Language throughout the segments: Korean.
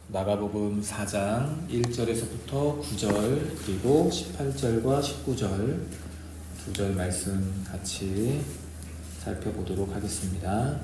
마가복음 4장 1절에서부터 9절 그리고 18절과 19절 두 절 말씀 같이 살펴보도록 하겠습니다.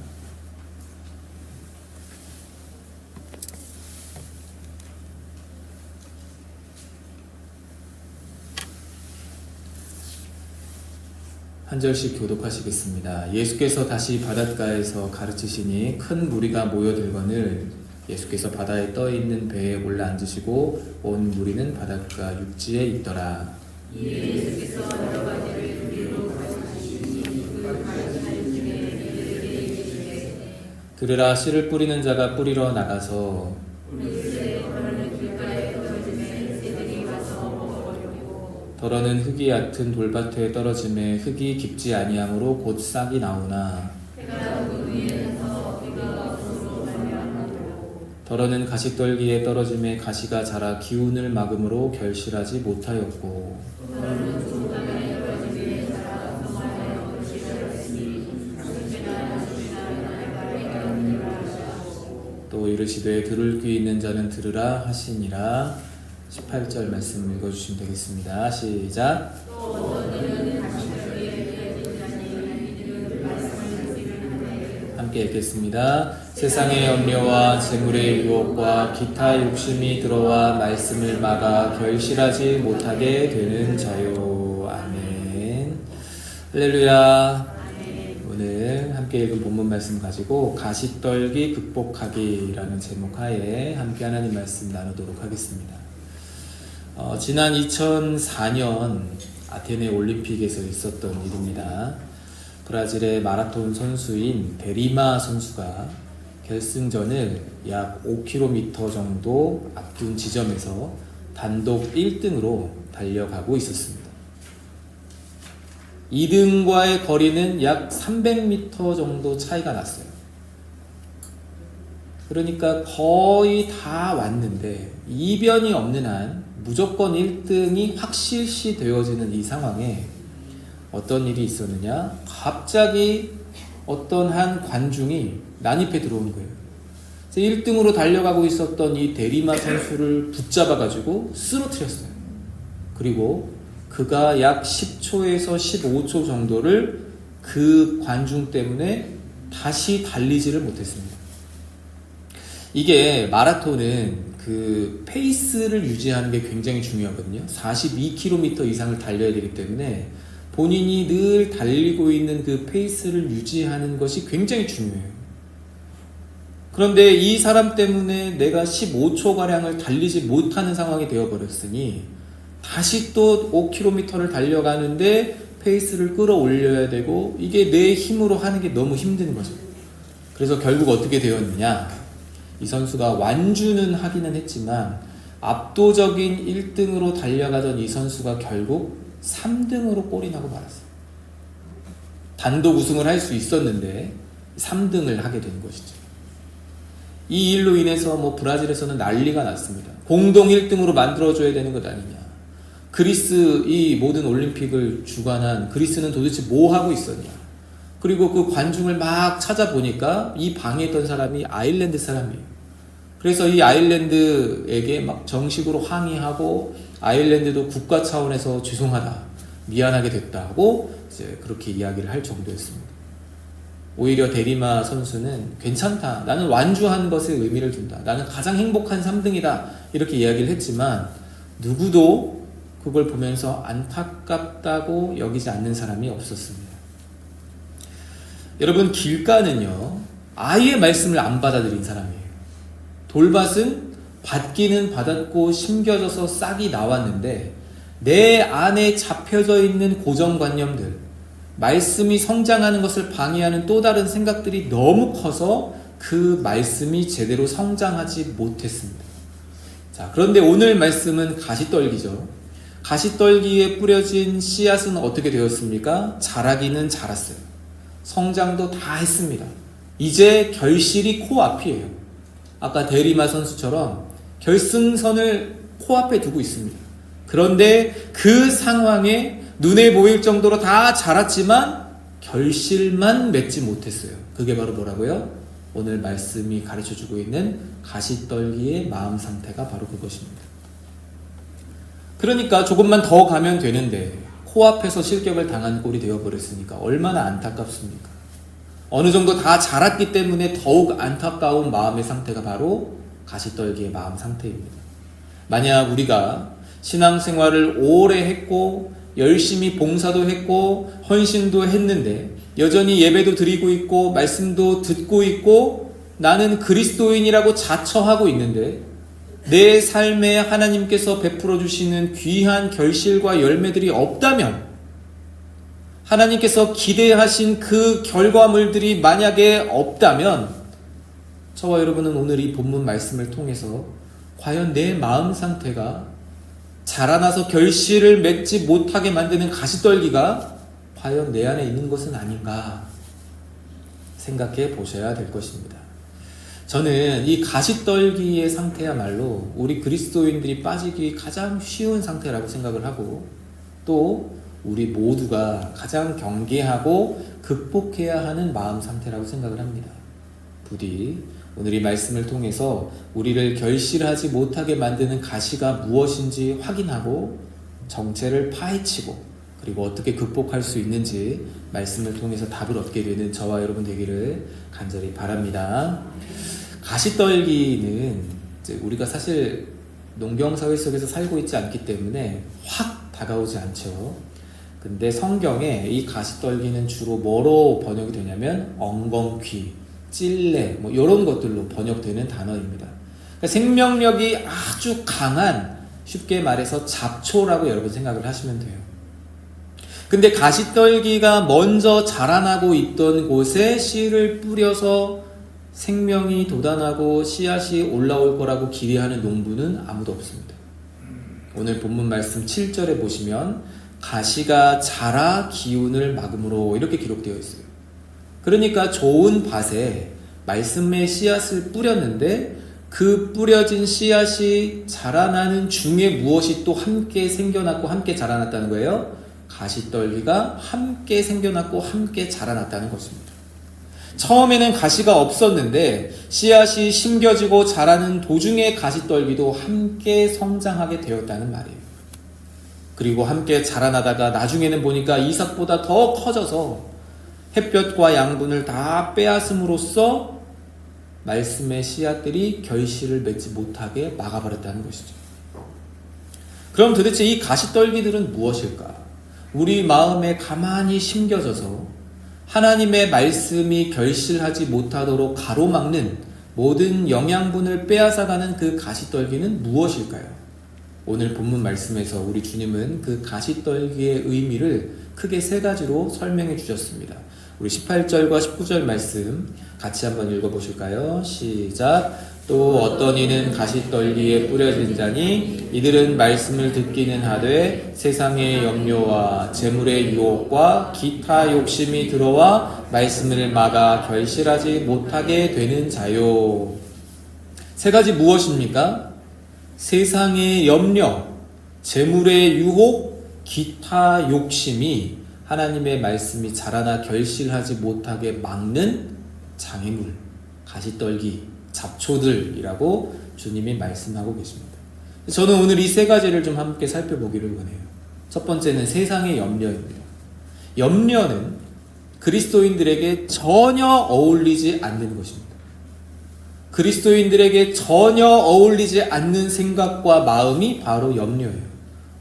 한 절씩 교독하시겠습니다. 예수께서 다시 바닷가에서 가르치시니 큰 무리가 모여들거늘 예수께서 바다에 떠있는 배에 올라 앉으시고 온 무리는 바닷가 육지에 있더라. 예수께서 여러 가지를 우리로 가르치시니 그 가르치는 중에 이들에게 이르시되 들으라. 씨를 뿌리는 자가 뿌리러 나가서 물새 걸어는 길가에 떨어지매 새들이 와서 먹어버리고 더러는 흙이 얕은 돌밭에 떨어지매 흙이 깊지 아니하므로 곧 싹이 나오나 해가 그 위에서 비가 없으므로 말미암고 더러는 가시떨기에 떨어지매 가시가 자라 기운을 막음으로 결실하지 못하였고 더러는 좋은 땅에 떨어지매 자라 성하여 결실하였으니 첫째나 둘째나 날가에 깨어지라 하시고 또 이르시되 들을 귀 있는 자는 들으라 하시니라. 18절 말씀 읽어주시면 되겠습니다. 시작. 또 어떤 이는 가시떨기에 깨어진 자니 이들은 말씀을 듣기를 하되 함께 읽겠습니다. 세상의 염려와 재물의 유혹과 기타 욕심이 들어와 말씀을 막아 결실하지 못하게 되는 자요. 아멘. 할렐루야. 오늘 함께 읽은 본문 말씀 가지고 가시떨기 극복하기라는 제목 하에 함께 하나님 말씀 나누도록 하겠습니다. 지난 2004년 아테네 올림픽에서 있었던 일입니다. 브라질의 마라톤 선수인 데리마 선수가 결승전을 약 5km 정도 앞둔 지점에서 단독 1등으로 달려가고 있었습니다. 2등과의 거리는 약 300m 정도 차이가 났어요. 그러니까 거의 다 왔는데 이변이 없는 한 무조건 1등이 확실시 되어지는 이 상황에 어떤 일이 있었느냐? 갑자기 어떤 한 관중이 난입해 들어오는 거예요. 1등으로 달려가고 있었던 이 데리마 선수를 붙잡아가지고 쓰러뜨렸어요. 그리고 그가 약 10초에서 15초 정도를 그 관중 때문에 다시 달리지를 못했습니다. 이게 마라톤은 그 페이스를 유지하는 게 굉장히 중요하거든요. 42km 이상을 달려야 되기 때문에 본인이 늘 달리고 있는 그 페이스를 유지하는 것이 굉장히 중요해요. 그런데 이 사람 때문에 내가 15초가량을 달리지 못하는 상황이 되어버렸으니 다시 또 5km를 달려가는데 페이스를 끌어올려야 되고 이게 내 힘으로 하는 게 너무 힘든 거죠. 그래서 결국 어떻게 되었느냐? 이 선수가 완주는 하기는 했지만 압도적인 1등으로 달려가던 이 선수가 결국 3등으로 꼴이 나고 말았어요. 단독 우승을 할 수 있었는데 3등을 하게 된 것이죠. 이 일로 인해서 브라질에서는 난리가 났습니다. 공동 1등으로 만들어줘야 되는 것 아니냐. 그리스 이 모든 올림픽을 주관한 그리스는 도대체 뭐 하고 있었냐. 그리고 그 관중을 막 찾아보니까 이 방해했던 사람이 아일랜드 사람이에요. 그래서 이 아일랜드에게 막 정식으로 항의하고 아일랜드도 국가 차원에서 죄송하다, 미안하게 됐다 하고 이제 그렇게 이야기를 할 정도였습니다. 오히려 데리마 선수는 괜찮다, 나는 완주한 것에 의미를 둔다, 나는 가장 행복한 3등이다 이렇게 이야기를 했지만 누구도 그걸 보면서 안타깝다고 여기지 않는 사람이 없었습니다. 여러분, 길가는요 아예 말씀을 안 받아들인 사람이에요. 돌밭은 받기는 받았고 심겨져서 싹이 나왔는데 내 안에 잡혀져 있는 고정관념들, 말씀이 성장하는 것을 방해하는 또 다른 생각들이 너무 커서 그 말씀이 제대로 성장하지 못했습니다. 자, 그런데 오늘 말씀은 가시떨기죠. 가시떨기에 뿌려진 씨앗은 어떻게 되었습니까? 자라기는 자랐어요. 성장도 다 했습니다. 이제 결실이 코앞이에요. 아까 데리마 선수처럼 결승선을 코앞에 두고 있습니다. 그런데 그 상황에 눈에 보일 정도로 다 자랐지만 결실만 맺지 못했어요. 그게 바로 뭐라고요? 오늘 말씀이 가르쳐주고 있는 가시떨기의 마음 상태가 바로 그것입니다. 그러니까 조금만 더 가면 되는데 코앞에서 실격을 당한 꼴이 되어버렸으니까 얼마나 안타깝습니까? 어느 정도 다 자랐기 때문에 더욱 안타까운 마음의 상태가 바로 가시떨기의 마음 상태입니다. 만약 우리가 신앙생활을 오래 했고 열심히 봉사도 했고 헌신도 했는데 여전히 예배도 드리고 있고 말씀도 듣고 있고 나는 그리스도인이라고 자처하고 있는데 내 삶에 하나님께서 베풀어 주시는 귀한 결실과 열매들이 없다면, 하나님께서 기대하신 그 결과물들이 만약에 없다면, 저와 여러분은 오늘 이 본문 말씀을 통해서 과연 내 마음 상태가 자라나서 결실을 맺지 못하게 만드는 가시떨기가 과연 내 안에 있는 것은 아닌가 생각해 보셔야 될 것입니다. 저는 이 가시떨기의 상태야말로 우리 그리스도인들이 빠지기 가장 쉬운 상태라고 생각을 하고, 또 우리 모두가 가장 경계하고 극복해야 하는 마음 상태라고 생각을 합니다. 부디 오늘 이 말씀을 통해서 우리를 결실하지 못하게 만드는 가시가 무엇인지 확인하고 정체를 파헤치고 그리고 어떻게 극복할 수 있는지 말씀을 통해서 답을 얻게 되는 저와 여러분 되기를 간절히 바랍니다. 가시떨기는 이제 우리가 사실 농경사회 속에서 살고 있지 않기 때문에 확 다가오지 않죠. 근데 성경에 이 가시떨기는 주로 뭐로 번역이 되냐면 엉겅퀴, 찔레 뭐 이런 것들로 번역되는 단어입니다. 그러니까 생명력이 아주 강한, 쉽게 말해서 잡초라고 여러분 생각을 하시면 돼요. 근데 가시떨기가 먼저 자라나고 있던 곳에 씨를 뿌려서 생명이 돋아나고 씨앗이 올라올 거라고 기대하는 농부는 아무도 없습니다. 오늘 본문 말씀 7절에 보시면 가시가 자라 기운을 막음으로 이렇게 기록되어 있어요. 그러니까 좋은 밭에 말씀의 씨앗을 뿌렸는데 그 뿌려진 씨앗이 자라나는 중에 무엇이 또 함께 생겨났고 함께 자라났다는 거예요? 가시떨기가 함께 생겨났고 함께 자라났다는 것입니다. 처음에는 가시가 없었는데 씨앗이 심겨지고 자라는 도중에 가시떨기도 함께 성장하게 되었다는 말이에요. 그리고 함께 자라나다가 나중에는 보니까 이삭보다 더 커져서 햇볕과 양분을 다 빼앗음으로써 말씀의 씨앗들이 결실을 맺지 못하게 막아버렸다는 것이죠. 그럼 도대체 이 가시떨기들은 무엇일까? 우리 마음에 가만히 심겨져서 하나님의 말씀이 결실하지 못하도록 가로막는 모든 영양분을 빼앗아가는 그 가시떨기는 무엇일까요? 오늘 본문 말씀에서 우리 주님은 그 가시떨기의 의미를 크게 세 가지로 설명해 주셨습니다. 우리 18절과 19절 말씀 같이 한번 읽어보실까요? 시작. 또 어떤 이는 가시떨기에 뿌려진 자니 이들은 말씀을 듣기는 하되 세상의 염려와 재물의 유혹과 기타 욕심이 들어와 말씀을 막아 결실하지 못하게 되는 자요. 세 가지 무엇입니까? 세상의 염려, 재물의 유혹, 기타 욕심이 하나님의 말씀이 자라나 결실하지 못하게 막는 장애물, 가시떨기, 잡초들이라고 주님이 말씀하고 계십니다. 저는 오늘 이 세 가지를 좀 함께 살펴보기를 원해요. 첫 번째는 세상의 염려입니다. 염려는 그리스도인들에게 전혀 어울리지 않는 것입니다. 그리스도인들에게 전혀 어울리지 않는 생각과 마음이 바로 염려예요.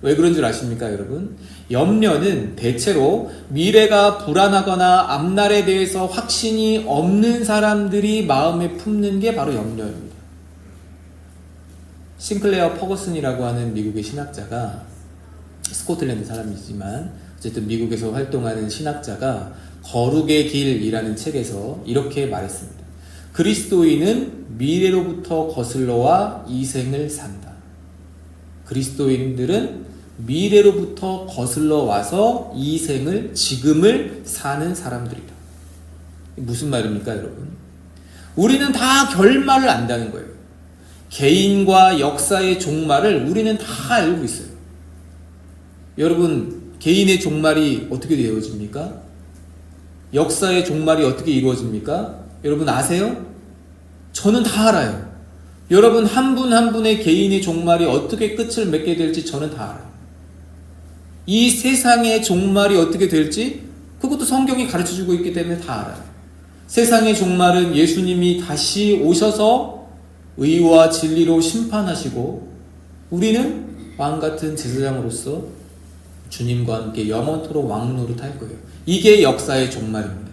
왜 그런 줄 아십니까, 여러분? 염려는 대체로 미래가 불안하거나 앞날에 대해서 확신이 없는 사람들이 마음에 품는 게 바로 염려입니다. 싱클레어 퍼거슨이라고 하는 미국의 신학자가, 스코틀랜드 사람이지만 어쨌든 미국에서 활동하는 신학자가 거룩의 길이라는 책에서 이렇게 말했습니다. 그리스도인은 미래로부터 거슬러와 이 생을 산다. 그리스도인들은 미래로부터 거슬러 와서 이 생을, 지금을 사는 사람들이다. 무슨 말입니까, 여러분? 우리는 다 결말을 안다는 거예요. 개인과 역사의 종말을 우리는 다 알고 있어요. 여러분, 개인의 종말이 어떻게 되어집니까? 역사의 종말이 어떻게 이루어집니까? 여러분 아세요? 저는 다 알아요. 여러분 한 분 한 분의 개인의 종말이 어떻게 끝을 맺게 될지 저는 다 알아요. 이 세상의 종말이 어떻게 될지 그것도 성경이 가르쳐주고 있기 때문에 다 알아요. 세상의 종말은 예수님이 다시 오셔서 의와 진리로 심판하시고 우리는 왕같은 제사장으로서 주님과 함께 영원토록 왕노릇할 거예요. 이게 역사의 종말입니다.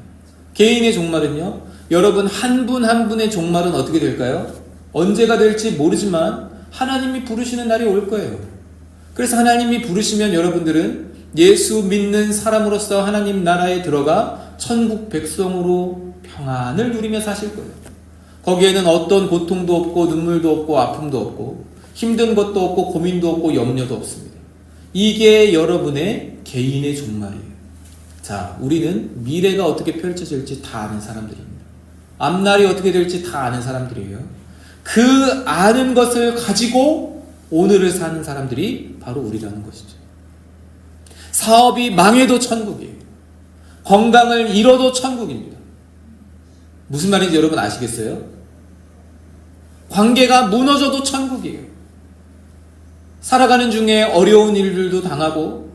개인의 종말은요, 여러분 한 분 한 분의 종말은 어떻게 될까요? 언제가 될지 모르지만 하나님이 부르시는 날이 올 거예요. 그래서 하나님이 부르시면 여러분들은 예수 믿는 사람으로서 하나님 나라에 들어가 천국 백성으로 평안을 누리며 사실 거예요. 거기에는 어떤 고통도 없고 눈물도 없고 아픔도 없고 힘든 것도 없고 고민도 없고 염려도 없습니다. 이게 여러분의 개인의 종말이에요. 자, 우리는 미래가 어떻게 펼쳐질지 다 아는 사람들입니다. 앞날이 어떻게 될지 다 아는 사람들이에요. 그 아는 것을 가지고 오늘을 사는 사람들이 바로 우리라는 것이죠. 사업이 망해도 천국이에요. 건강을 잃어도 천국입니다. 무슨 말인지 여러분 아시겠어요? 관계가 무너져도 천국이에요. 살아가는 중에 어려운 일들도 당하고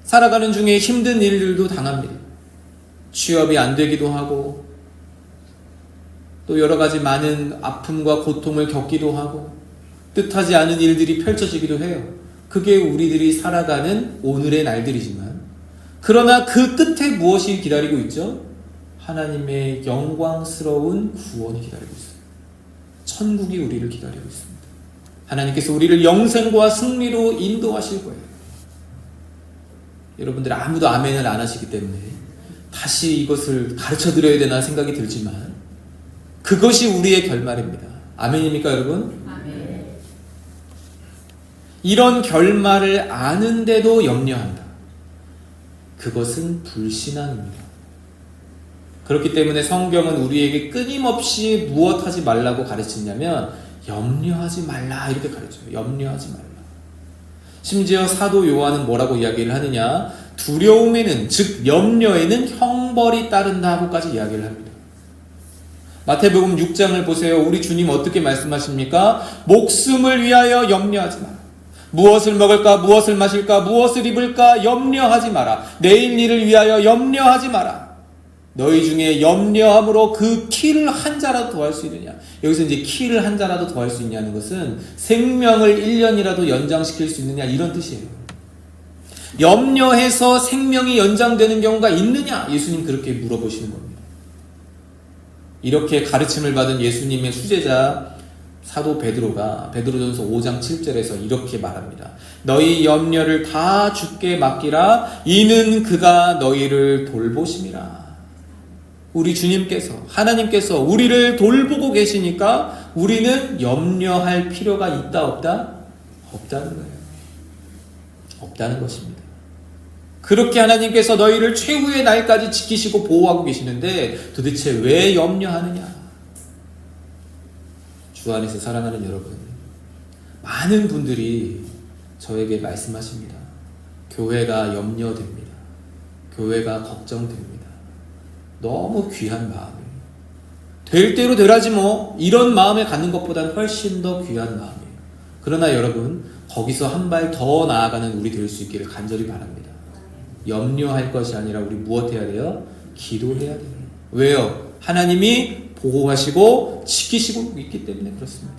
살아가는 중에 힘든 일들도 당합니다. 취업이 안 되기도 하고 또 여러 가지 많은 아픔과 고통을 겪기도 하고 뜻하지 않은 일들이 펼쳐지기도 해요. 그게 우리들이 살아가는 오늘의 날들이지만 그러나 그 끝에 무엇이 기다리고 있죠? 하나님의 영광스러운 구원이 기다리고 있어요. 천국이 우리를 기다리고 있습니다. 하나님께서 우리를 영생과 승리로 인도하실 거예요. 여러분들 아무도 아멘을 안 하시기 때문에 다시 이것을 가르쳐 드려야 되나 생각이 들지만 그것이 우리의 결말입니다. 아멘입니까 여러분? 아멘. 이런 결말을 아는데도 염려한다. 그것은 불신앙입니다. 그렇기 때문에 성경은 우리에게 끊임없이 무엇하지 말라고 가르치냐면 염려하지 말라 이렇게 가르쳐요. 염려하지 말라. 심지어 사도 요한은 뭐라고 이야기를 하느냐? 두려움에는 즉 염려에는 형벌이 따른다 하고까지 이야기를 합니다. 마태복음 6장을 보세요. 우리 주님 어떻게 말씀하십니까? 목숨을 위하여 염려하지 마라. 무엇을 먹을까? 무엇을 마실까? 무엇을 입을까? 염려하지 마라. 내일 일을 위하여 염려하지 마라. 너희 중에 염려함으로 그 키를 한 자라도 더할 수 있느냐? 여기서 이제 키를 한 자라도 더할 수 있냐는 것은 생명을 1년이라도 연장시킬 수 있느냐 이런 뜻이에요. 염려해서 생명이 연장되는 경우가 있느냐? 예수님 그렇게 물어보시는 겁니다. 이렇게 가르침을 받은 예수님의 수제자 사도 베드로가 베드로전서 5장 7절에서 이렇게 말합니다. 너희 염려를 다 주께 맡기라. 이는 그가 너희를 돌보심이라. 우리 주님께서 하나님께서 우리를 돌보고 계시니까 우리는 염려할 필요가 있다 없다? 없다는 거예요. 없다는 것입니다. 그렇게 하나님께서 너희를 최후의 날까지 지키시고 보호하고 계시는데 도대체 왜 염려하느냐? 주 안에서 사랑하는 여러분, 많은 분들이 저에게 말씀하십니다. 교회가 염려됩니다. 교회가 걱정됩니다. 너무 귀한 마음이에요. 될 대로 되라지 뭐 이런 마음을 갖는 것보다는 훨씬 더 귀한 마음이에요. 그러나 여러분 거기서 한 발 더 나아가는 우리 될 수 있기를 간절히 바랍니다. 염려할 것이 아니라 우리 무엇 해야 돼요? 기도해야 돼요. 왜요? 하나님이 보호하시고 지키시고 있기 때문에 그렇습니다.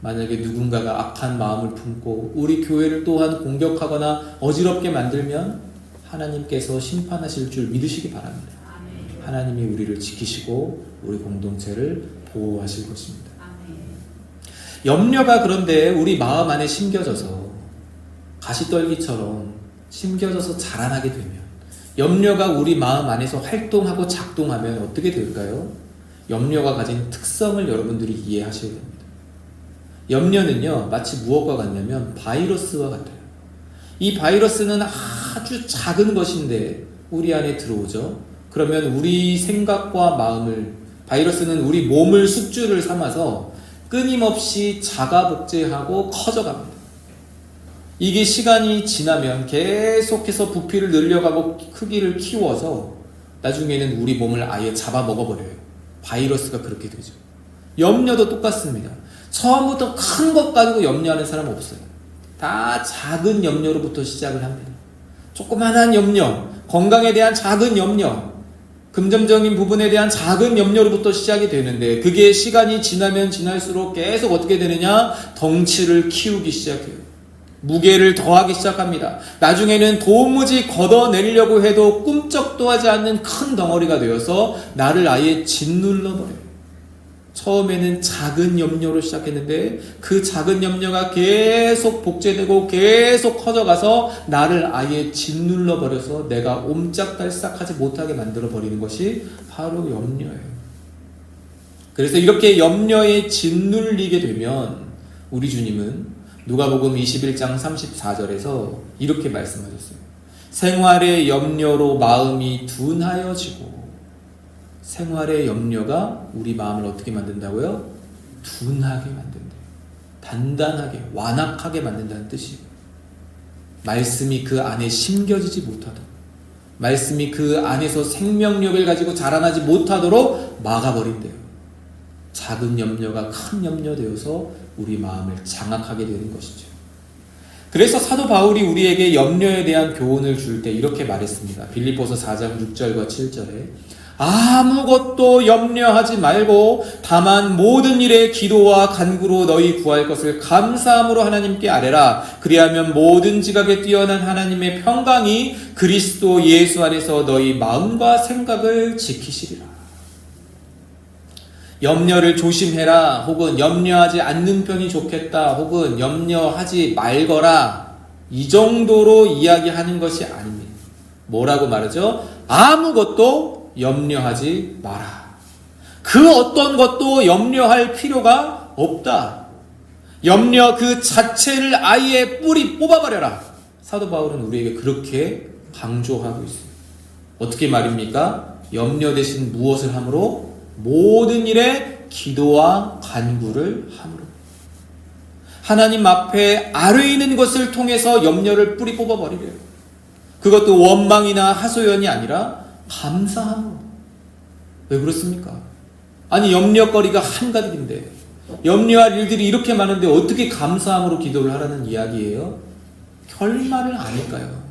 만약에 누군가가 악한 마음을 품고 우리 교회를 또한 공격하거나 어지럽게 만들면 하나님께서 심판하실 줄 믿으시기 바랍니다. 하나님이 우리를 지키시고 우리 공동체를 보호하실 것입니다. 염려가 그런데 우리 마음 안에 심겨져서 가시떨기처럼 심겨져서 자라나게 되면 염려가 우리 마음 안에서 활동하고 작동하면 어떻게 될까요? 염려가 가진 특성을 여러분들이 이해하셔야 됩니다. 염려는요 마치 무엇과 같냐면 바이러스와 같아요. 이 바이러스는 아주 작은 것인데 우리 안에 들어오죠. 그러면 우리 생각과 마음을 바이러스는 우리 몸을 숙주를 삼아서 끊임없이 자가복제하고 커져갑니다. 이게 시간이 지나면 계속해서 부피를 늘려가고 크기를 키워서 나중에는 우리 몸을 아예 잡아먹어버려요. 바이러스가 그렇게 되죠. 염려도 똑같습니다. 처음부터 큰 것 가지고 염려하는 사람 없어요. 다 작은 염려로부터 시작을 합니다. 조그만한 염려, 건강에 대한 작은 염려, 금전적인 부분에 대한 작은 염려로부터 시작이 되는데, 그게 시간이 지나면 지날수록 계속 어떻게 되느냐? 덩치를 키우기 시작해요. 무게를 더하기 시작합니다. 나중에는 도무지 걷어내려고 해도 꿈쩍도 하지 않는 큰 덩어리가 되어서 나를 아예 짓눌러버려요. 처음에는 작은 염려로 시작했는데 그 작은 염려가 계속 복제되고 계속 커져가서 나를 아예 짓눌러버려서 내가 옴짝달싹하지 못하게 만들어버리는 것이 바로 염려예요. 그래서 이렇게 염려에 짓눌리게 되면 우리 주님은 누가복음 21장 34절에서 이렇게 말씀하셨어요. 생활의 염려로 마음이 둔하여지고, 생활의 염려가 우리 마음을 어떻게 만든다고요? 둔하게 만든다. 단단하게, 완악하게 만든다는 뜻이에요. 말씀이 그 안에 심겨지지 못하도록, 말씀이 그 안에서 생명력을 가지고 자라나지 못하도록 막아버린대요. 작은 염려가 큰 염려 되어서 우리 마음을 장악하게 되는 것이죠. 그래서 사도 바울이 우리에게 염려에 대한 교훈을 줄 때 이렇게 말했습니다. 빌립보서 4장 6절과 7절에 아무것도 염려하지 말고 다만 모든 일에 기도와 간구로 너희 구할 것을 감사함으로 하나님께 아뢰라. 그리하면 모든 지각에 뛰어난 하나님의 평강이 그리스도 예수 안에서 너희 마음과 생각을 지키시리라. 염려를 조심해라, 혹은 염려하지 않는 편이 좋겠다, 혹은 염려하지 말거라, 이 정도로 이야기하는 것이 아닙니다. 뭐라고 말하죠? 아무것도 염려하지 마라. 그 어떤 것도 염려할 필요가 없다. 염려 그 자체를 아예 뿌리 뽑아버려라. 사도 바울은 우리에게 그렇게 강조하고 있어요. 어떻게 말입니까? 염려 대신 무엇을 함으로? 모든 일에 기도와 간구를 함으로. 하나님 앞에 아뢰이는 것을 통해서 염려를 뿌리 뽑아버리래요. 그것도 원망이나 하소연이 아니라 감사함으로. 왜 그렇습니까? 아니, 염려거리가 한가득인데, 염려할 일들이 이렇게 많은데 어떻게 감사함으로 기도를 하라는 이야기예요? 결말을 아니까요.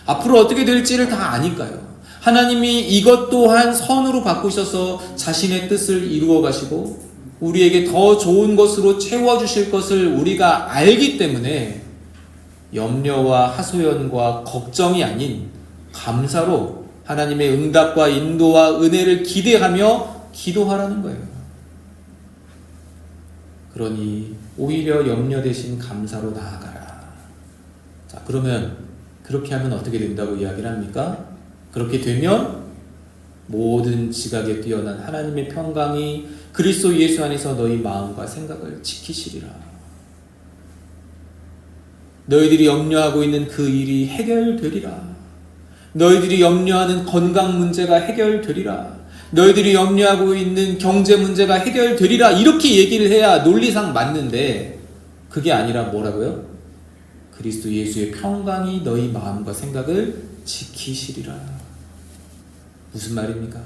앞으로 어떻게 될지를 다 아니까요. 하나님이 이것 또한 선으로 바꾸셔서 자신의 뜻을 이루어 가시고 우리에게 더 좋은 것으로 채워주실 것을 우리가 알기 때문에 염려와 하소연과 걱정이 아닌 감사로 하나님의 응답과 인도와 은혜를 기대하며 기도하라는 거예요. 그러니 오히려 염려 대신 감사로 나아가라. 자, 그러면 그렇게 하면 어떻게 된다고 이야기를 합니까? 그렇게 되면 모든 지각에 뛰어난 하나님의 평강이 그리스도 예수 안에서 너희 마음과 생각을 지키시리라. 너희들이 염려하고 있는 그 일이 해결되리라. 너희들이 염려하는 건강 문제가 해결되리라. 너희들이 염려하고 있는 경제 문제가 해결되리라. 이렇게 얘기를 해야 논리상 맞는데, 그게 아니라 뭐라고요? 그리스도 예수의 평강이 너희 마음과 생각을 지키시리라. 무슨 말입니까?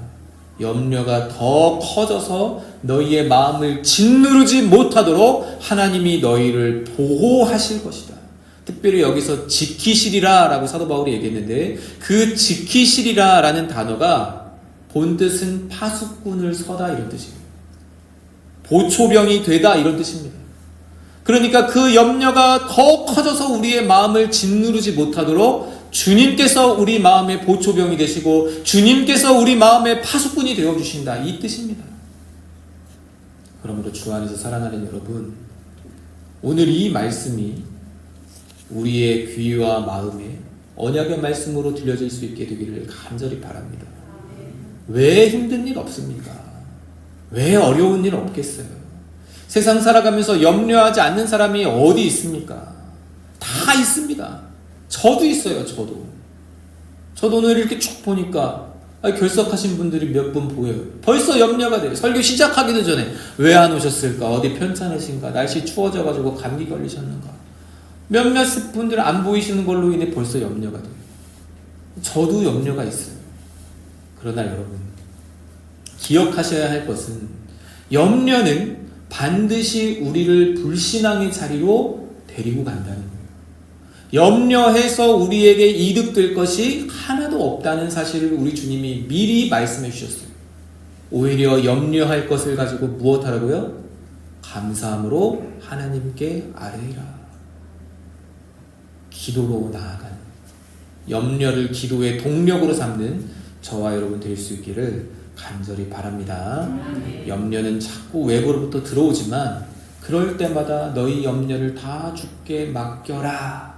염려가 더 커져서 너희의 마음을 짓누르지 못하도록 하나님이 너희를 보호하실 것이다. 특별히 여기서 지키시리라 라고 사도 바울이 얘기했는데, 그 지키시리라 라는 단어가 본뜻은 파수꾼을 서다 이런 뜻이에요. 보초병이 되다 이런 뜻입니다. 그러니까 그 염려가 더 커져서 우리의 마음을 짓누르지 못하도록 주님께서 우리 마음의 보초병이 되시고 주님께서 우리 마음의 파수꾼이 되어주신다, 이 뜻입니다. 그러므로 주 안에서 사랑하는 여러분, 오늘 이 말씀이 우리의 귀와 마음에 언약의 말씀으로 들려질 수 있게 되기를 간절히 바랍니다. 왜 힘든 일 없습니까? 왜 어려운 일 없겠어요? 세상 살아가면서 염려하지 않는 사람이 어디 있습니까? 다 있습니다. 저도 있어요. 저도 오늘 이렇게 쭉 보니까 결석하신 분들이 몇 분 보여요. 벌써 염려가 돼요. 설교 시작하기도 전에 왜 안 오셨을까? 어디 편찮으신가? 날씨 추워져가지고 감기 걸리셨는가? 몇몇 분들 안 보이시는 걸로 인해 벌써 염려가 돼요. 저도 염려가 있어요. 그러나 여러분, 기억하셔야 할 것은 염려는 반드시 우리를 불신앙의 자리로 데리고 간다는 거예요. 염려해서 우리에게 이득될 것이 하나도 없다는 사실을 우리 주님이 미리 말씀해 주셨어요. 오히려 염려할 것을 가지고 무엇하라고요? 감사함으로 하나님께 아뢰이라. 기도로 나아가는, 염려를 기도의 동력으로 삼는 저와 여러분 될 수 있기를 간절히 바랍니다. 염려는 자꾸 외부로부터 들어오지만 그럴 때마다 너희 염려를 다 주께 맡겨라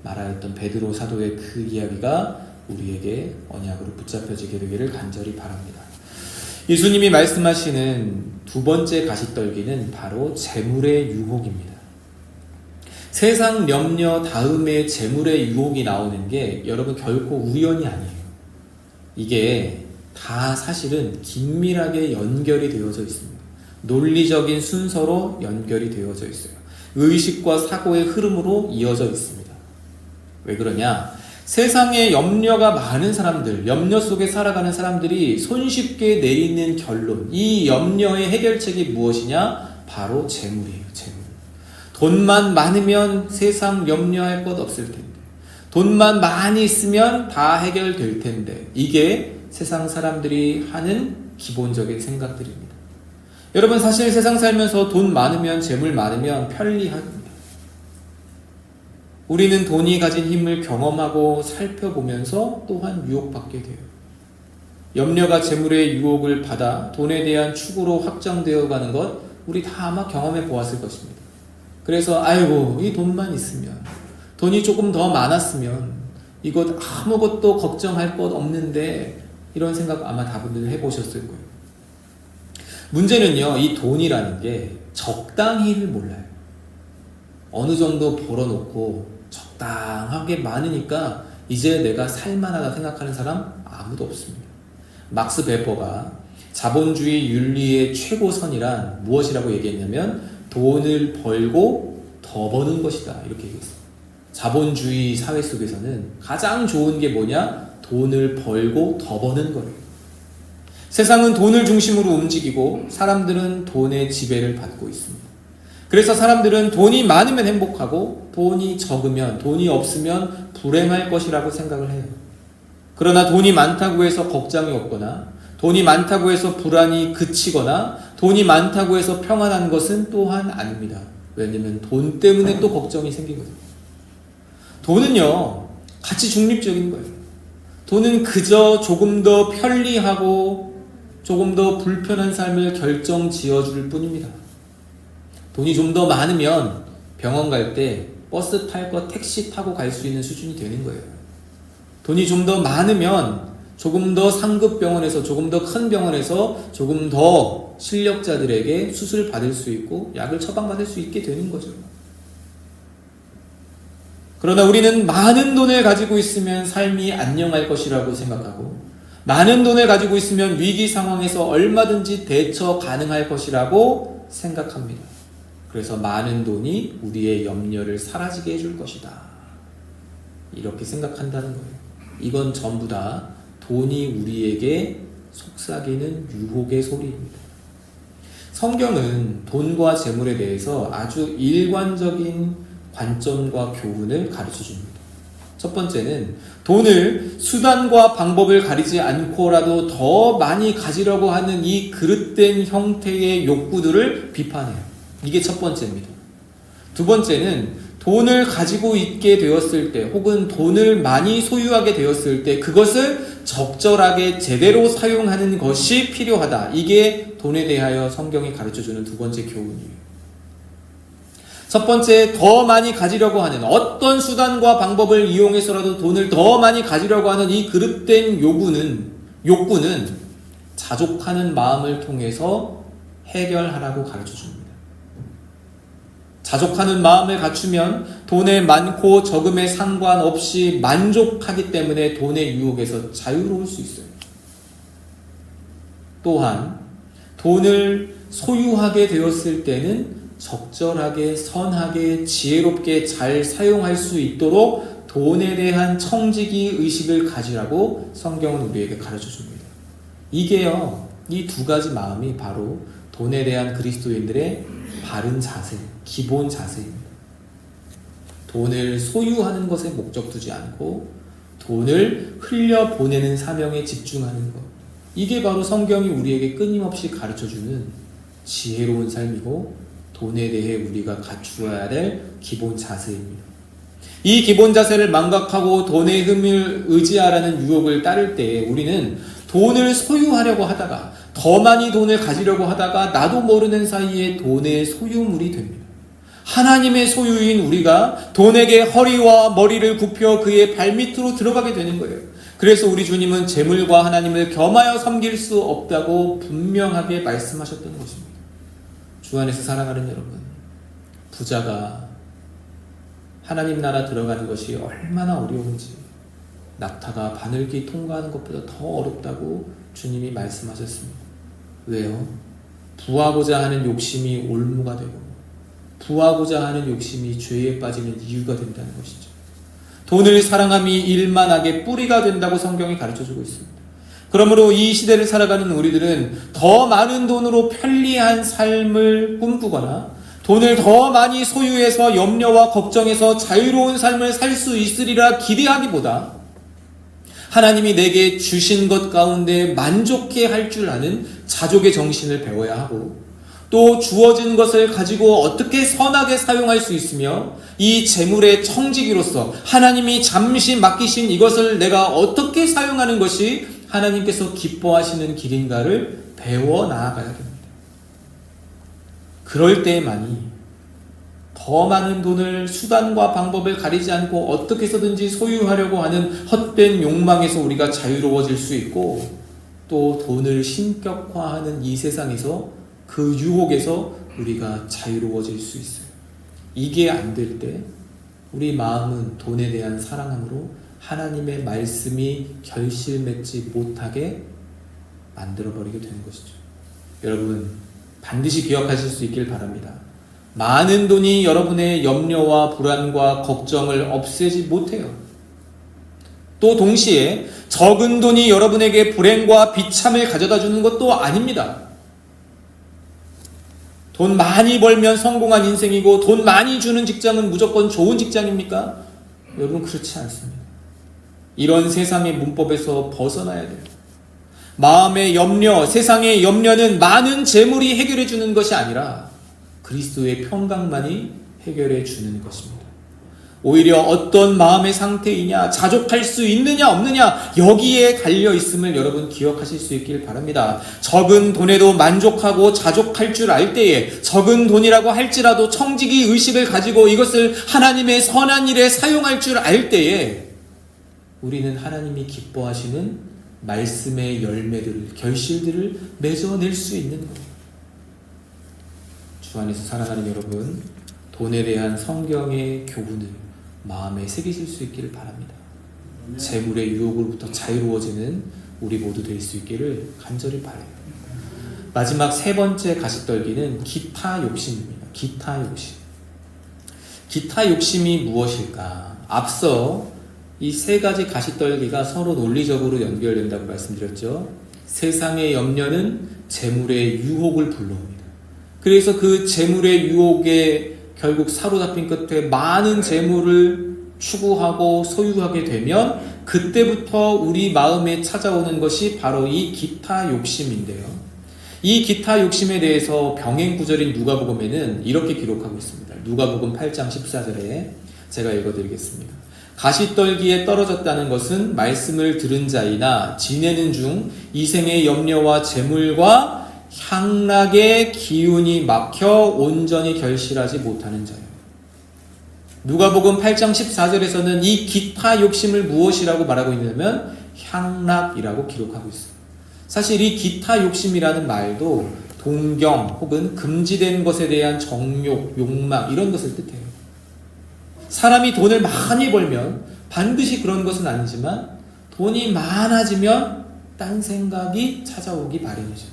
말하였던 베드로 사도의 그 이야기가 우리에게 언약으로 붙잡혀지게 되기를 간절히 바랍니다. 예수님이 말씀하시는 두 번째 가시떨기는 바로 재물의 유혹입니다. 세상 염려 다음에 재물의 유혹이 나오는 게 여러분 결코 우연이 아니에요. 이게 다 사실은 긴밀하게 연결이 되어져 있습니다. 논리적인 순서로 연결이 되어져 있어요. 의식과 사고의 흐름으로 이어져 있습니다. 왜 그러냐? 세상에 염려가 많은 사람들, 염려 속에 살아가는 사람들이 손쉽게 내리는 결론, 이 염려의 해결책이 무엇이냐? 바로 재물이에요. 재물. 돈만 많으면 세상 염려할 것 없을 텐데, 돈만 많이 있으면 다 해결될 텐데, 이게 세상 사람들이 하는 기본적인 생각들입니다. 여러분, 사실 세상 살면서 돈 많으면, 재물 많으면 편리합니다. 우리는 돈이 가진 힘을 경험하고 살펴보면서 또한 유혹받게 돼요. 염려가 재물의 유혹을 받아 돈에 대한 추구로 확장되어 가는 것, 우리 다 아마 경험해 보았을 것입니다. 그래서 아이고, 이 돈만 있으면, 돈이 조금 더 많았으면 이것 아무것도 걱정할 것 없는데, 이런 생각 아마 다분들 해보셨을 거예요. 문제는요, 이 돈이라는 게 적당히를 몰라요. 어느 정도 벌어놓고 적당하게 많으니까 이제 내가 살만하다 생각하는 사람 아무도 없습니다. 막스 베버가 자본주의 윤리의 최고선이란 무엇이라고 얘기했냐면 돈을 벌고 더 버는 것이다, 이렇게 얘기했어요. 자본주의 사회 속에서는 가장 좋은 게 뭐냐? 돈을 벌고 더 버는 거예요. 세상은 돈을 중심으로 움직이고 사람들은 돈의 지배를 받고 있습니다. 그래서 사람들은 돈이 많으면 행복하고 돈이 적으면, 돈이 없으면 불행할 것이라고 생각을 해요. 그러나 돈이 많다고 해서 걱정이 없거나, 돈이 많다고 해서 불안이 그치거나, 돈이 많다고 해서 평안한 것은 또한 아닙니다. 왜냐면 돈 때문에 또 걱정이 생기거든요. 돈은요, 가치 중립적인 거예요. 돈은 그저 조금 더 편리하고 조금 더 불편한 삶을 결정 지어줄 뿐입니다. 돈이 좀 더 많으면 병원 갈 때 버스 탈 거 택시 타고 갈 수 있는 수준이 되는 거예요. 돈이 좀 더 많으면 조금 더 상급 병원에서, 조금 더 큰 병원에서 조금 더 실력자들에게 수술 받을 수 있고 약을 처방받을 수 있게 되는 거죠. 그러나 우리는 많은 돈을 가지고 있으면 삶이 안녕할 것이라고 생각하고, 많은 돈을 가지고 있으면 위기 상황에서 얼마든지 대처 가능할 것이라고 생각합니다. 그래서 많은 돈이 우리의 염려를 사라지게 해줄 것이다, 이렇게 생각한다는 거예요. 이건 전부 다 돈이 우리에게 속삭이는 유혹의 소리입니다. 성경은 돈과 재물에 대해서 아주 일관적인 관점과 교훈을 가르쳐 줍니다. 첫 번째는 돈을 수단과 방법을 가리지 않고라도 더 많이 가지려고 하는 이 그릇된 형태의 욕구들을 비판해요. 이게 첫 번째입니다. 두 번째는 돈을 가지고 있게 되었을 때, 혹은 돈을 많이 소유하게 되었을 때 그것을 적절하게 제대로 사용하는 것이 필요하다. 이게 돈에 대하여 성경이 가르쳐주는 두 번째 교훈이에요. 첫 번째, 더 많이 가지려고 하는, 어떤 수단과 방법을 이용해서라도 돈을 더 많이 가지려고 하는 이 그릇된 욕구는 자족하는 마음을 통해서 해결하라고 가르쳐줍니다. 자족하는 마음을 갖추면 돈의 많고 적음에 상관없이 만족하기 때문에 돈의 유혹에서 자유로울 수 있어요. 또한 돈을 소유하게 되었을 때는 적절하게, 선하게, 지혜롭게 잘 사용할 수 있도록 돈에 대한 청지기 의식을 가지라고 성경은 우리에게 가르쳐 줍니다. 이게요, 이 두 가지 마음이 바로 돈에 대한 그리스도인들의 바른 자세, 기본 자세입니다. 돈을 소유하는 것에 목적 두지 않고 돈을 흘려보내는 사명에 집중하는 것. 이게 바로 성경이 우리에게 끊임없이 가르쳐주는 지혜로운 삶이고 돈에 대해 우리가 갖추어야 될 기본 자세입니다. 이 기본 자세를 망각하고 돈의 흠을 의지하라는 유혹을 따를 때 우리는 돈을 소유하려고 하다가 더 많이 돈을 가지려고 하다가 나도 모르는 사이에 돈의 소유물이 됩니다. 하나님의 소유인 우리가 돈에게 허리와 머리를 굽혀 그의 발밑으로 들어가게 되는 거예요. 그래서 우리 주님은 재물과 하나님을 겸하여 섬길 수 없다고 분명하게 말씀하셨던 것입니다. 주 안에서 사랑하는 여러분, 부자가 하나님 나라 들어가는 것이 얼마나 어려운지 낙타가 바늘길 통과하는 것보다 더 어렵다고 주님이 말씀하셨습니다. 왜요? 부하고자 하는 욕심이 올무가 되고 부하고자 하는 욕심이 죄에 빠지는 이유가 된다는 것이죠. 돈을 사랑함이 일만하게 뿌리가 된다고 성경이 가르쳐주고 있습니다. 그러므로 이 시대를 살아가는 우리들은 더 많은 돈으로 편리한 삶을 꿈꾸거나 돈을 더 많이 소유해서 염려와 걱정에서 자유로운 삶을 살 수 있으리라 기대하기보다 하나님이 내게 주신 것 가운데 만족해 할 줄 아는 자족의 정신을 배워야 하고 또 주어진 것을 가지고 어떻게 선하게 사용할 수 있으며 이 재물의 청지기로서 하나님이 잠시 맡기신 이것을 내가 어떻게 사용하는 것이 하나님께서 기뻐하시는 길인가를 배워 나아가야 됩니다. 그럴 때만이 더 많은 돈을 수단과 방법을 가리지 않고 어떻게 해서든지 소유하려고 하는 헛된 욕망에서 우리가 자유로워질 수 있고 또 돈을 신격화하는 이 세상에서 그 유혹에서 우리가 자유로워질 수 있어요. 이게 안 될 때 우리 마음은 돈에 대한 사랑함으로 하나님의 말씀이 결실 맺지 못하게 만들어버리게 되는 것이죠. 여러분 반드시 기억하실 수 있길 바랍니다. 많은 돈이 여러분의 염려와 불안과 걱정을 없애지 못해요. 또 동시에 적은 돈이 여러분에게 불행과 비참을 가져다 주는 것도 아닙니다. 돈 많이 벌면 성공한 인생이고 돈 많이 주는 직장은 무조건 좋은 직장입니까? 여러분 그렇지 않습니다. 이런 세상의 문법에서 벗어나야 돼요. 마음의 염려, 세상의 염려는 많은 재물이 해결해 주는 것이 아니라 그리스도의 평강만이 해결해 주는 것입니다. 오히려 어떤 마음의 상태이냐, 자족할 수 있느냐 없느냐 여기에 달려 있음을 여러분 기억하실 수 있길 바랍니다. 적은 돈에도 만족하고 자족할 줄 알 때에 적은 돈이라고 할지라도 청지기 의식을 가지고 이것을 하나님의 선한 일에 사용할 줄 알 때에 우리는 하나님이 기뻐하시는 말씀의 열매들을, 결실들을 맺어낼 수 있는 거예요. 주 안에서 사랑하는 여러분, 돈에 대한 성경의 교훈을 마음에 새기실 수 있기를 바랍니다. 재물의 유혹으로부터 자유로워지는 우리 모두 될 수 있기를 간절히 바라요. 마지막 세 번째 가시떨기는 기타 욕심입니다. 기타 욕심. 기타 욕심이 무엇일까? 앞서 이 세 가지 가시떨기가 서로 논리적으로 연결된다고 말씀드렸죠. 세상의 염려는 재물의 유혹을 불러옵니다. 그래서 그 재물의 유혹에 결국 사로잡힌 끝에 많은 재물을 추구하고 소유하게 되면 그때부터 우리 마음에 찾아오는 것이 바로 이 기타 욕심인데요. 이 기타 욕심에 대해서 병행 구절인 누가복음에는 이렇게 기록하고 있습니다. 누가복음 8장 14절에 제가 읽어드리겠습니다. 가시떨기에 떨어졌다는 것은 말씀을 들은 자이나 지내는 중 이생의 염려와 재물과 향락의 기운이 막혀 온전히 결실하지 못하는 자예요. 누가복음 8장 14절에서는 이 기타 욕심을 무엇이라고 말하고 있냐면 향락이라고 기록하고 있어요. 사실 이 기타 욕심이라는 말도 동경 혹은 금지된 것에 대한 정욕, 욕망 이런 것을 뜻해요. 사람이 돈을 많이 벌면 반드시 그런 것은 아니지만 돈이 많아지면 딴 생각이 찾아오기 마련이죠.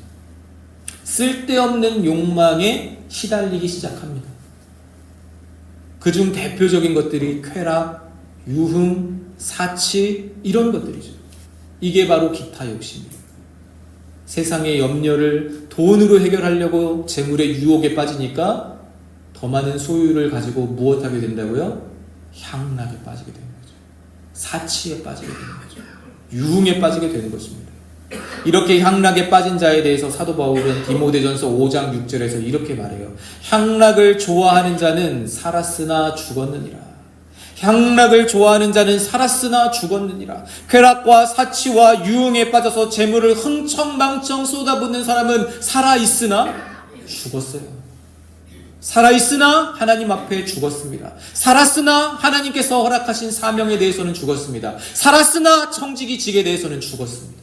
쓸데없는 욕망에 시달리기 시작합니다. 그중 대표적인 것들이 쾌락, 유흥, 사치 이런 것들이죠. 이게 바로 기타 욕심이에요. 세상의 염려를 돈으로 해결하려고 재물의 유혹에 빠지니까 더 많은 소유를 가지고 무엇하게 된다고요? 향락에 빠지게 되는 거죠. 사치에 빠지게 되는 거죠. 유흥에 빠지게 되는 것입니다. 이렇게 향락에 빠진 자에 대해서 사도 바울은 디모데전서 5장 6절에서 이렇게 말해요. 향락을 좋아하는 자는 살았으나 죽었느니라. 향락을 좋아하는 자는 살았으나 죽었느니라. 쾌락과 사치와 유흥에 빠져서 재물을 흥청망청 쏟아붓는 사람은 살아있으나 죽었어요. 살아있으나 하나님 앞에 죽었습니다. 살았으나 하나님께서 허락하신 사명에 대해서는 죽었습니다. 살았으나 청지기 직에 대해서는 죽었습니다.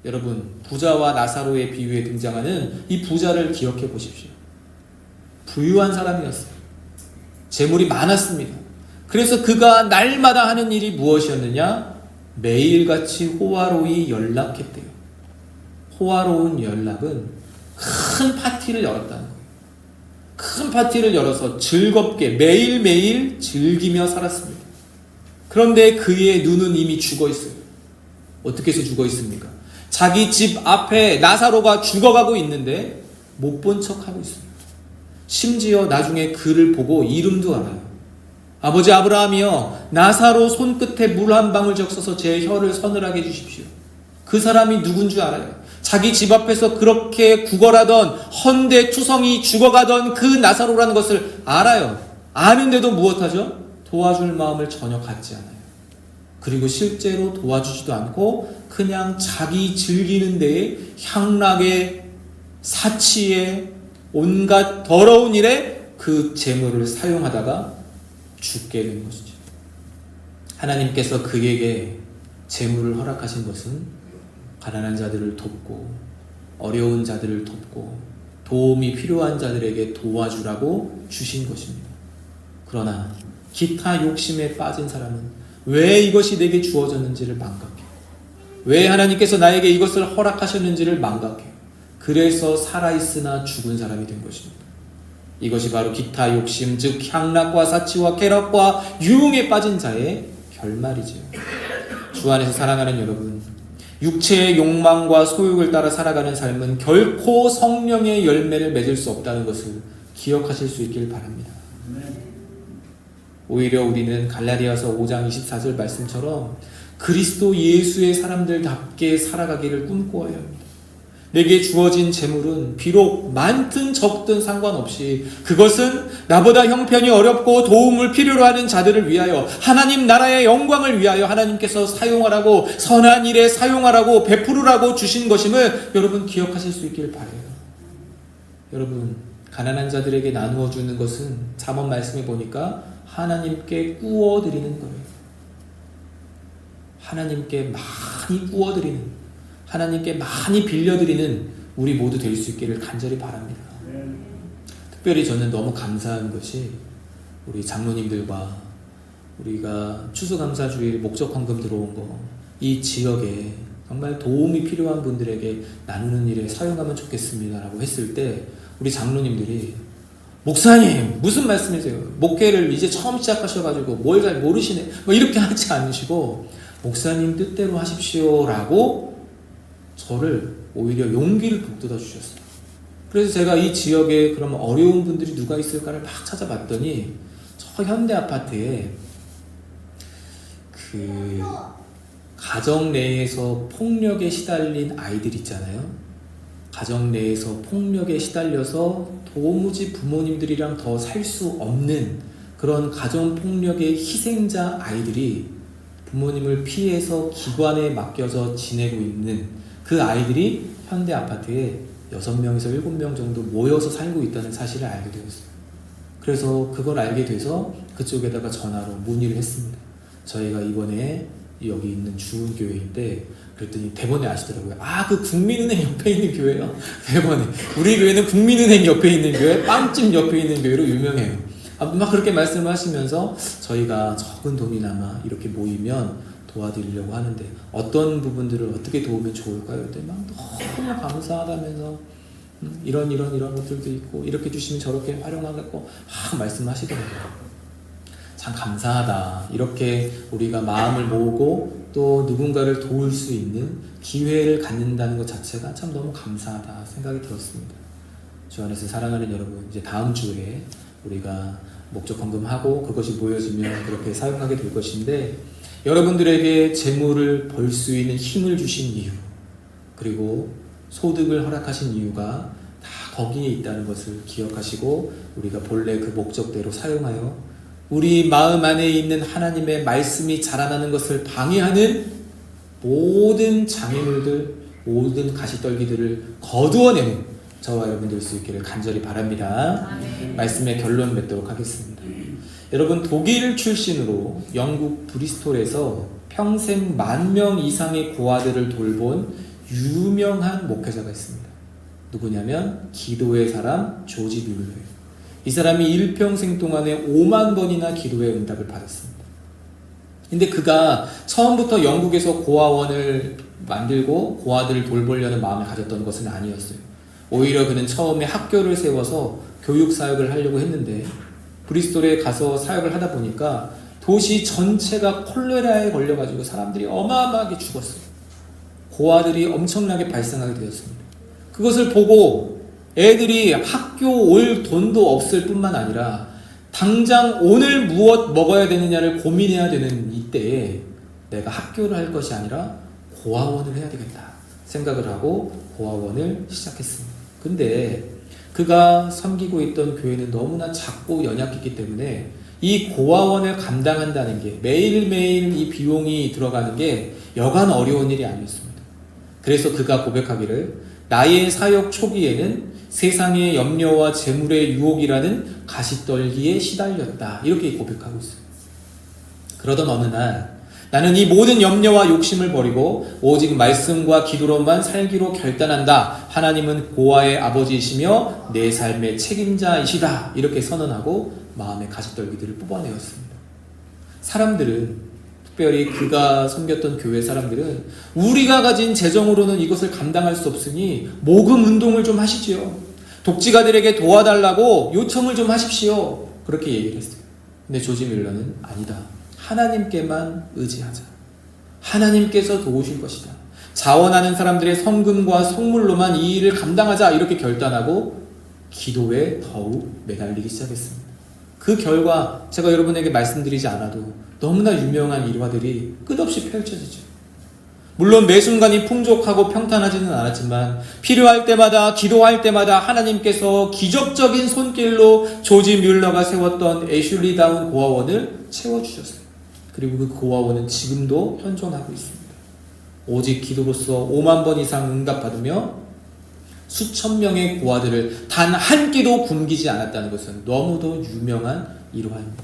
여러분, 부자와 나사로의 비유에 등장하는 이 부자를 기억해 보십시오. 부유한 사람이었어요. 재물이 많았습니다. 그래서 그가 날마다 하는 일이 무엇이었느냐? 매일같이 호화로이 연락했대요. 호화로운 연락은 큰 파티를 열었다는 거예요. 큰 파티를 열어서 즐겁게 매일매일 즐기며 살았습니다. 그런데 그의 눈은 이미 죽어 있어요. 어떻게 해서 죽어 있습니까? 자기 집 앞에 나사로가 죽어가고 있는데 못 본 척하고 있습니다. 심지어 나중에 그를 보고 이름도 알아요. 아버지 아브라함이여, 나사로 손끝에 물 한 방울 적셔서 제 혀를 서늘하게 해주십시오. 그 사람이 누군 줄 알아요. 자기 집 앞에서 그렇게 구걸하던 헌데투성이 죽어가던 그 나사로라는 것을 알아요. 아는데도 무엇하죠? 도와줄 마음을 전혀 갖지 않아요. 그리고 실제로 도와주지도 않고 그냥 자기 즐기는 데에 향락에 사치에 온갖 더러운 일에 그 재물을 사용하다가 죽게 된 것이죠. 하나님께서 그에게 재물을 허락하신 것은 가난한 자들을 돕고 어려운 자들을 돕고 도움이 필요한 자들에게 도와주라고 주신 것입니다. 그러나 기타 욕심에 빠진 사람은 왜 이것이 내게 주어졌는지를 망각해요. 왜 하나님께서 나에게 이것을 허락하셨는지를 망각해요. 그래서 살아있으나 죽은 사람이 된 것입니다. 이것이 바로 기타 욕심, 즉 향락과 사치와 쾌락과 유흥에 빠진 자의 결말이지요. 주 안에서 사랑하는 여러분, 육체의 욕망과 소욕을 따라 살아가는 삶은 결코 성령의 열매를 맺을 수 없다는 것을 기억하실 수 있길 바랍니다. 오히려 우리는 갈라디아서 5장 24절 말씀처럼 그리스도 예수의 사람들답게 살아가기를 꿈꾸어야 합니다. 내게 주어진 재물은 비록 많든 적든 상관없이 그것은 나보다 형편이 어렵고 도움을 필요로 하는 자들을 위하여 하나님 나라의 영광을 위하여 하나님께서 사용하라고, 선한 일에 사용하라고, 베푸르라고 주신 것임을 여러분 기억하실 수 있길 바라요. 여러분, 가난한 자들에게 나누어 주는 것은 잠언 말씀에 보니까 하나님께 구워드리는 거예요. 하나님께 많이 구워드리는, 하나님께 많이 빌려드리는 우리 모두 될 수 있기를 간절히 바랍니다. 특별히 저는 너무 감사한 것이 우리 장로님들과 우리가 추수감사주일 목적헌금 들어온 거, 이 지역에 정말 도움이 필요한 분들에게 나누는 일에 사용하면 좋겠습니다라고 했을 때 우리 장로님들이 목사님 무슨 말씀이세요? 목회를 이제 처음 시작하셔가지고 뭘 잘 모르시네, 뭐 이렇게 하지 않으시고 목사님 뜻대로 하십시오라고 저를 오히려 용기를 북돋아 주셨어요. 그래서 제가 이 지역에 그러면 어려운 분들이 누가 있을까를 막 찾아봤더니 저 현대 아파트에 그 가정 내에서 폭력에 시달린 아이들 있잖아요. 가정 내에서 폭력에 시달려서 도무지 부모님들이랑 더 살 수 없는 그런 가정 폭력의 희생자 아이들이 부모님을 피해서 기관에 맡겨서 지내고 있는 그 아이들이 현대 아파트에 6명에서 7명 정도 모여서 살고 있다는 사실을 알게 되었어요. 그래서 그걸 알게 돼서 그쪽에다가 전화로 문의를 했습니다. 저희가 이번에 여기 있는 주교회인데, 그랬더니 대번에 아시더라고요. 아, 그 국민은행 옆에 있는 교회요? 대번에. 우리 교회는 국민은행 옆에 있는 교회, 빵집 옆에 있는 교회로 유명해요. 막 그렇게 말씀을 하시면서 저희가 적은 돈이나마 이렇게 모이면 도와드리려고 하는데 어떤 부분들을 어떻게 도우면 좋을까요? 그때 막 너무 감사하다면서 이런 것들도 있고 이렇게 주시면 저렇게 활용하겠고 막 말씀하시더라고요. 참 감사하다. 이렇게 우리가 마음을 모으고 또 누군가를 도울 수 있는 기회를 갖는다는 것 자체가 참 너무 감사하다 생각이 들었습니다. 주 안에서 사랑하는 여러분, 이제 다음 주에 우리가 목적 헌금하고 그것이 모여지면 그렇게 사용하게 될 것인데, 여러분들에게 재물을 벌 수 있는 힘을 주신 이유, 그리고 소득을 허락하신 이유가 다 거기에 있다는 것을 기억하시고 우리가 본래 그 목적대로 사용하여 우리 마음 안에 있는 하나님의 말씀이 자라나는 것을 방해하는 모든 장애물들, 모든 가시떨기들을 거두어내는 저와 여러분 될 수 있기를 간절히 바랍니다. 말씀의 결론 맺도록 하겠습니다. 여러분, 독일 출신으로 영국 브리스톨에서 평생 10,000명 이상의 고아들을 돌본 유명한 목회자가 있습니다. 누구냐면 기도의 사람 조지 뮬러예요. 이 사람이 일평생 동안에 5만 번이나 기도의 응답을 받았습니다. 근데 그가 처음부터 영국에서 고아원을 만들고 고아들을 돌보려는 마음을 가졌던 것은 아니었어요. 오히려 그는 처음에 학교를 세워서 교육 사역을 하려고 했는데, 브리스톨에 가서 사역을 하다 보니까 도시 전체가 콜레라에 걸려가지고 사람들이 어마어마하게 죽었어요. 고아들이 엄청나게 발생하게 되었습니다. 그것을 보고 애들이 학교 올 돈도 없을 뿐만 아니라 당장 오늘 무엇 먹어야 되느냐를 고민해야 되는 이때에 내가 학교를 할 것이 아니라 고아원을 해야 되겠다 생각을 하고 고아원을 시작했습니다. 근데 그가 섬기고 있던 교회는 너무나 작고 연약했기 때문에 이 고아원을 감당한다는 게, 매일매일 이 비용이 들어가는 게 여간 어려운 일이 아니었습니다. 그래서 그가 고백하기를, 나의 사역 초기에는 세상의 염려와 재물의 유혹이라는 가시떨기에 시달렸다, 이렇게 고백하고 있어요. 그러던 어느 날 나는 이 모든 염려와 욕심을 버리고 오직 말씀과 기도로만 살기로 결단한다. 하나님은 고아의 아버지이시며 내 삶의 책임자이시다. 이렇게 선언하고 마음의 가시떨기들을 뽑아내었습니다. 사람들은, 특별히 그가 섬겼던 교회 사람들은 우리가 가진 재정으로는 이것을 감당할 수 없으니 모금 운동을 좀 하시지요. 독지가들에게 도와달라고 요청을 좀 하십시오. 그렇게 얘기를 했어요. 근데 조지 뮬러는 아니다. 하나님께만 의지하자. 하나님께서 도우실 것이다. 자원하는 사람들의 성금과 성물로만 이 일을 감당하자, 이렇게 결단하고 기도에 더욱 매달리기 시작했습니다. 그 결과 제가 여러분에게 말씀드리지 않아도 너무나 유명한 일화들이 끝없이 펼쳐지죠. 물론 매 순간이 풍족하고 평탄하지는 않았지만 필요할 때마다, 기도할 때마다 하나님께서 기적적인 손길로 조지 뮬러가 세웠던 애슐리다운 고아원을 채워주셨어요. 그리고 그 고아원은 지금도 현존하고 있습니다. 오직 기도로서 5만 번 이상 응답받으며 수천 명의 고아들을 단 한 끼도 굶기지 않았다는 것은 너무도 유명한 일화입니다.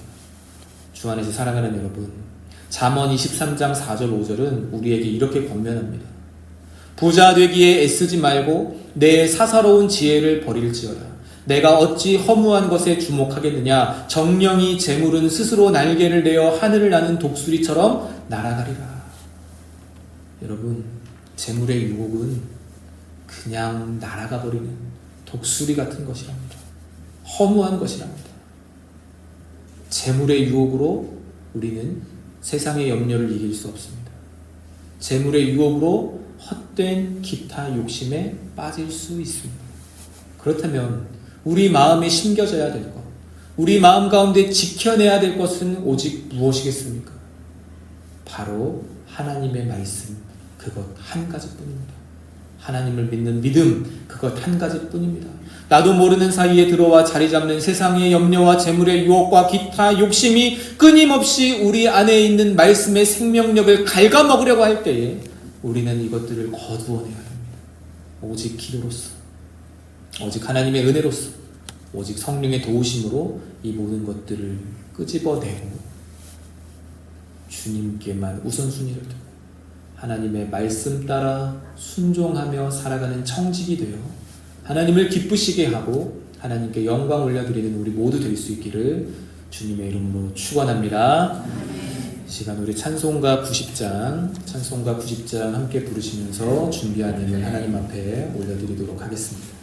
주 안에서 사랑하는 여러분, 잠언 23장 4절 5절은 우리에게 이렇게 권면합니다. 부자 되기에 애쓰지 말고 내 사사로운 지혜를 버릴지어다. 내가 어찌 허무한 것에 주목하겠느냐. 정령이 재물은 스스로 날개를 내어 하늘을 나는 독수리처럼 날아가리라. 여러분, 재물의 유혹은 그냥 날아가 버리는 독수리 같은 것이랍니다. 허무한 것이랍니다. 재물의 유혹으로 우리는 세상의 염려를 이길 수 없습니다. 재물의 유혹으로 헛된 기타 욕심에 빠질 수 있습니다. 그렇다면 우리 마음에 심겨져야 될 것, 우리 마음 가운데 지켜내야 될 것은 오직 무엇이겠습니까? 바로 하나님의 말씀, 그것 한 가지뿐입니다. 하나님을 믿는 믿음, 그것 한 가지뿐입니다. 나도 모르는 사이에 들어와 자리 잡는 세상의 염려와 재물의 유혹과 기타 욕심이 끊임없이 우리 안에 있는 말씀의 생명력을 갉아먹으려고 할 때에 우리는 이것들을 거두어내야 합니다. 오직 기도로서, 오직 하나님의 은혜로서, 오직 성령의 도우심으로 이 모든 것들을 끄집어내고 주님께만 우선순위를 두고 하나님의 말씀 따라 순종하며 살아가는 청직이 되어 하나님을 기쁘시게 하고 하나님께 영광 올려드리는 우리 모두 될 수 있기를 주님의 이름으로 축원합니다. 이 시간 우리 찬송가 90장 함께 부르시면서 준비한 예물 하나님 앞에 올려드리도록 하겠습니다.